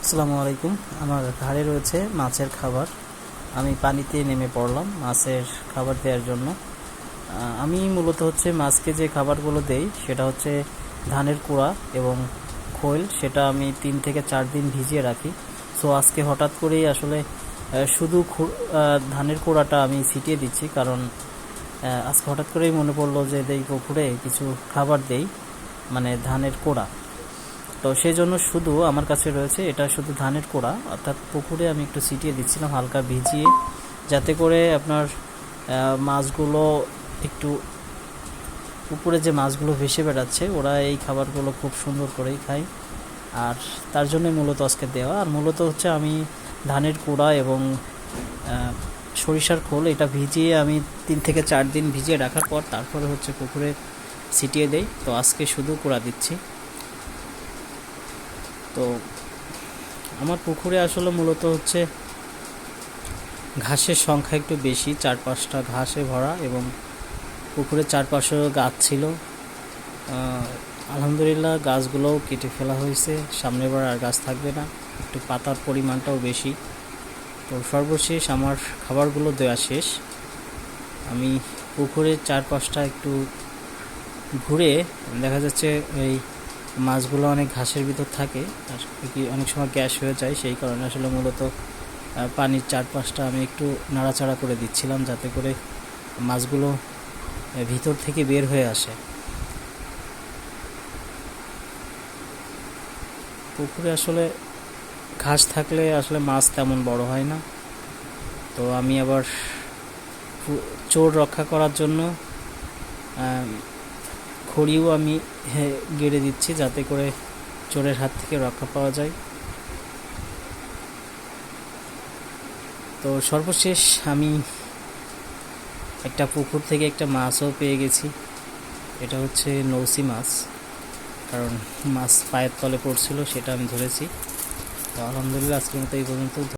আসসালামু আলাইকুম। আমার ঘাড়ে রয়েছে মাছের খাবার। আমি পানিতে নেমে পড়লাম মাছের খাবার দেওয়ার জন্য। আমি মূলত মাছকে যে খাবারগুলো দেই সেটা হচ্ছে ধানের কুড়া এবং খৈল। সেটা আমি 3 থেকে 4 দিন ভিজিয়ে রাখি। সো আজকে হঠাৎ করেই আসলে শুধু ধানের কুড়াটা আমি ছিটিয়ে দিচ্ছি, কারণ আজকে হঠাৎ করেই মনে পড়লো যে দেই পুকুরে কিছু খাবার দেই, মানে ধানের কোড়া। তো সেই জন্য শুধু আমার কাছে রয়েছে এটা, শুধু ধানের কোড়া, অর্থাৎ পুকুরে আমি একটু ছিটিয়ে দিচ্ছিলাম হালকা ভিজিয়ে, যাতে করে আপনার মাছগুলো একটু উপরে, যে মাছগুলো ভেসে বেড়াচ্ছে ওরা এই খাবারগুলো খুব সুন্দর করেই খায়। আর তার জন্যই মূলত আজকে দেওয়া। আর মূলত আমি ধানের কোড়া এবং সরিষার খোল এটা ভিজিয়ে আমি 3 থেকে 4 দিন ভিজিয়ে রাখার পর তারপরে পুকুরে ছিটিয়ে দেই। তো আজকে শুধু কোড়া দিচ্ছি। তো আমার পুকুরে আসলে মূলত ঘাসের সংখ্যা একটু বেশি, 4-5টা ঘাসে ভরা, এবং পুকুরের চারপাশেও গাছ ছিল। আলহামদুলিল্লাহ গাছগুলোও কেটে ফেলা হয়েছে, সামনের বার আর গাছ থাকবে না। একটু পাতার পরিমাণটাও বেশি। তো সর্বশেষ আমার খাবারগুলো দেওয়া শেষ। আমি পুকুরের চারপাশটা একটু ঘুরে দেখা যাচ্ছে এই মাছগুলো অনেক ঘাসের ভিতর থাকে, আর কি অনেক সময় গ্যাস হয়ে যায়। সেই কারণে আসলে মূলত পানির চারপাশটা আমি একটু নাড়াচাড়া করে দিচ্ছিলাম, যাতে করে মাছগুলো ভিতর থেকে বের হয়ে আসে। পুকুরে আসলে ঘাস থাকলে আসলে মাছ তেমন বড় হয় না। তো আমি আবার চোর রক্ষা করার জন্য খড়িও আমি গেড়ে দিচ্ছি, যাতে করে চোরের হাত থেকে রক্ষা পাওয়া যায়। তো সর্বশেষ আমি একটা পুকুর থেকে একটা মাছও পেয়ে গেছি। এটা নৌসি মাছ, কারণ মাছ পায়ের তলে পড়ছিল, সেটা আমি ধরেছি। তো আলহামদুলিল্লাহ আজকের মতো এই পর্যন্ত।